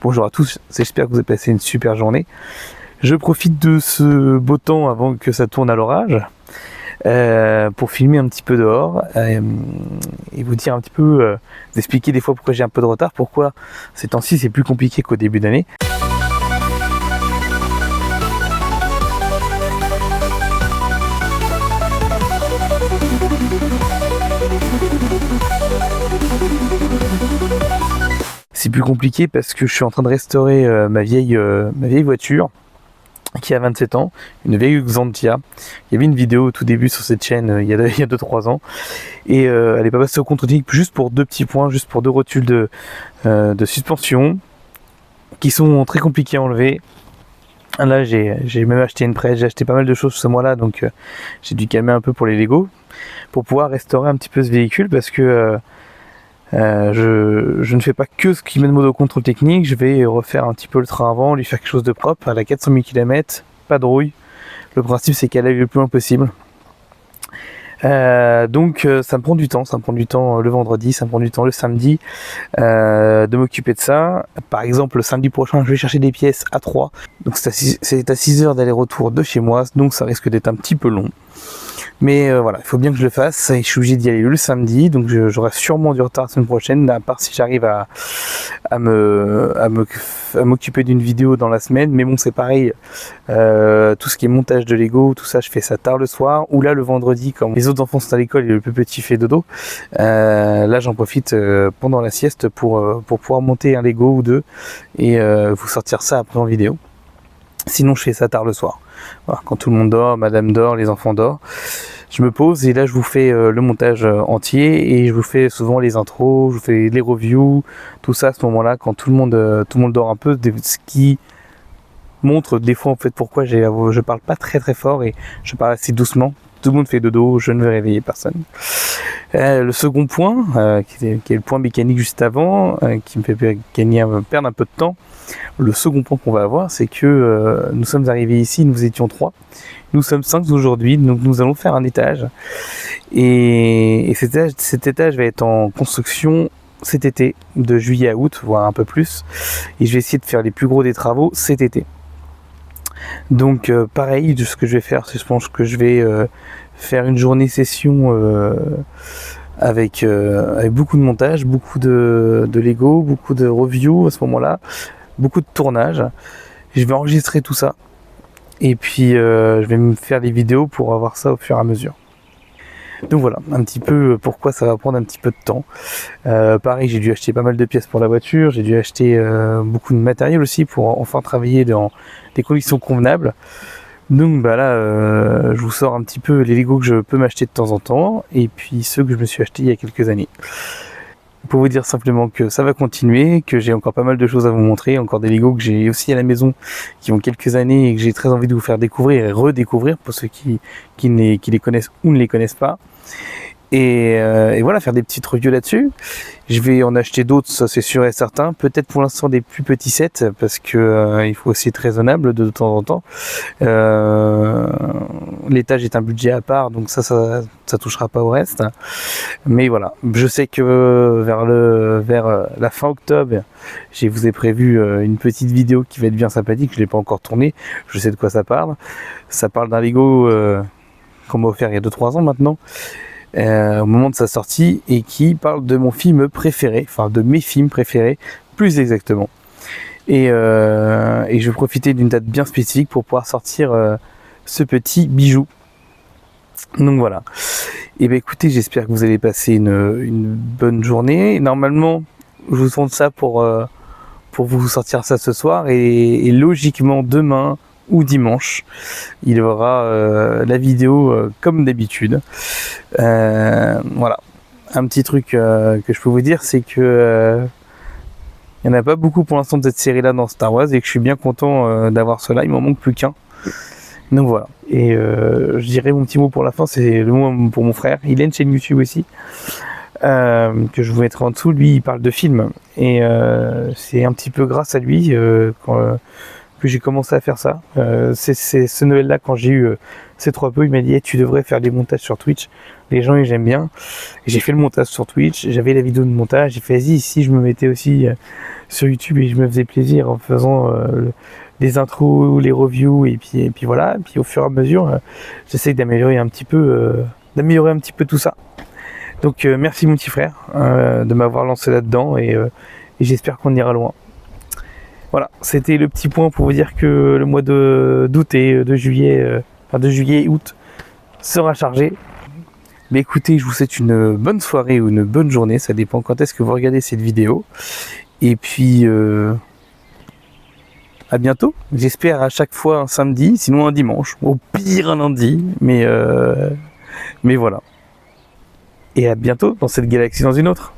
Bonjour à tous, j'espère que vous avez passé une super journée. Je profite de ce beau temps avant que ça tourne à l'orage pour filmer un petit peu dehors et vous dire un petit peu, vous expliquer des fois pourquoi j'ai un peu de retard, pourquoi ces temps-ci c'est plus compliqué qu'au début d'année. C'est plus compliqué parce que je suis en train de restaurer ma vieille voiture qui a 27 ans, une vieille Xantia. Il y avait une vidéo au tout début sur cette chaîne il y a 2-3 ans et elle est pas passée au contre-technique juste pour 2 petits points, juste pour 2 rotules de suspension qui sont très compliqués à enlever. Là j'ai même acheté une presse, j'ai acheté pas mal de choses ce mois-là, donc j'ai dû calmer un peu pour les Lego pour pouvoir restaurer un petit peu ce véhicule parce que je ne fais pas que ce qui met de mode au contrôle technique, je vais refaire un petit peu le train avant, lui faire quelque chose de propre. Elle a 400 000 km, pas de rouille. Le principe c'est qu'elle aille le plus loin possible. Donc ça me prend du temps, le vendredi, ça me prend du temps le samedi de m'occuper de ça. Par exemple le samedi prochain je vais chercher des pièces à 3, donc c'est à 6 heures d'aller-retour de chez moi, donc ça risque d'être un petit peu long. Mais voilà, il faut bien que je le fasse, je suis obligé d'y aller le samedi, donc j'aurai sûrement du retard la semaine prochaine, à part si j'arrive à m'occuper d'une vidéo dans la semaine. Mais bon, c'est pareil, tout ce qui est montage de Lego, tout ça, je fais ça tard le soir, ou là le vendredi, quand les autres enfants sont à l'école et le plus petit fait dodo, là j'en profite pendant la sieste pour pouvoir monter un Lego ou deux, et vous sortir ça après en vidéo. Sinon je fais ça tard le soir. Voilà, quand tout le monde dort, madame dort, les enfants dorment, je me pose et là je vous fais le montage entier et je vous fais souvent les intros, je vous fais les reviews, tout ça à ce moment-là quand tout le monde dort un peu, ce qui montre des fois en fait pourquoi je parle pas très très fort et je parle assez doucement. Tout le monde fait dodo, je ne veux réveiller personne. Le second point, qui est le point mécanique juste avant, qui me fait perdre un peu de temps. Le second point qu'on va avoir, c'est que nous sommes arrivés ici, nous étions 3. Nous sommes 5 aujourd'hui, donc nous allons faire un étage. Et cet étage va être en construction cet été, de juillet à août, voire un peu plus. Et je vais essayer de faire les plus gros des travaux cet été. Donc pareil, ce que je vais faire, c'est je pense que je vais faire une journée session avec beaucoup de montage, beaucoup de Lego, beaucoup de reviews à ce moment-là, beaucoup de tournage. Je vais enregistrer tout ça et puis je vais me faire des vidéos pour avoir ça au fur et à mesure. Donc voilà, un petit peu pourquoi ça va prendre un petit peu de temps. Pareil, j'ai dû acheter pas mal de pièces pour la voiture, j'ai dû acheter beaucoup de matériel aussi pour enfin travailler dans des conditions convenables. Donc bah là, je vous sors un petit peu les Lego que je peux m'acheter de temps en temps, et puis ceux que je me suis achetés il y a quelques années. Pour vous dire simplement que ça va continuer, que j'ai encore pas mal de choses à vous montrer, encore des Lego que j'ai aussi à la maison qui ont quelques années et que j'ai très envie de vous faire découvrir et redécouvrir pour ceux qui les connaissent ou ne les connaissent pas. Et voilà, faire des petites reviews là-dessus. Je vais en acheter d'autres, ça c'est sûr et certain. Peut-être pour l'instant des plus petits sets parce que il faut aussi être raisonnable de temps en temps. L'étage est un budget à part, donc ça touchera pas au reste. Mais voilà, je sais que vers la fin octobre, je vous ai prévu une petite vidéo qui va être bien sympathique. Je l'ai pas encore tournée, je sais de quoi ça parle. Ça parle d'un Lego qu'on m'a offert il y a 2-3 ans maintenant. Au moment de sa sortie et qui parle de mon film préféré, enfin de mes films préférés plus exactement, et je vais profiter d'une date bien spécifique pour pouvoir sortir ce petit bijou. Donc voilà, et bien écoutez, j'espère que vous allez passer une bonne journée. Normalement je vous montre ça pour vous sortir ça ce soir et logiquement demain ou dimanche, il y aura la vidéo comme d'habitude. Voilà, un petit truc que je peux vous dire, c'est que il n'y en a pas beaucoup pour l'instant de cette série là dans Star Wars et que je suis bien content d'avoir cela. Il m'en manque plus qu'un, donc voilà. Et je dirais mon petit mot pour la fin, c'est le mot pour mon frère. Il a une chaîne YouTube aussi que je vous mettrai en dessous. Lui il parle de films et c'est un petit peu grâce à lui que j'ai commencé à faire ça. C'est ce Noël-là, quand j'ai eu ces 3 peu, il m'a dit hey, tu devrais faire des montages sur Twitch. Les gens ils aiment bien. Et j'ai fait le montage sur Twitch, j'avais la vidéo de montage, j'ai fait vas-y, si je me mettais aussi sur YouTube et je me faisais plaisir en faisant les intros, les reviews et puis voilà. Et puis au fur et à mesure, j'essaie d'améliorer un petit peu tout ça. Donc merci mon petit frère de m'avoir lancé là-dedans et j'espère qu'on ira loin. Voilà, c'était le petit point pour vous dire que le mois d'août et de juillet et août sera chargé. Mais écoutez, je vous souhaite une bonne soirée ou une bonne journée, ça dépend quand est-ce que vous regardez cette vidéo. Et puis à bientôt, j'espère à chaque fois un samedi, sinon un dimanche, au pire un lundi, mais voilà. Et à bientôt dans cette galaxie dans une autre.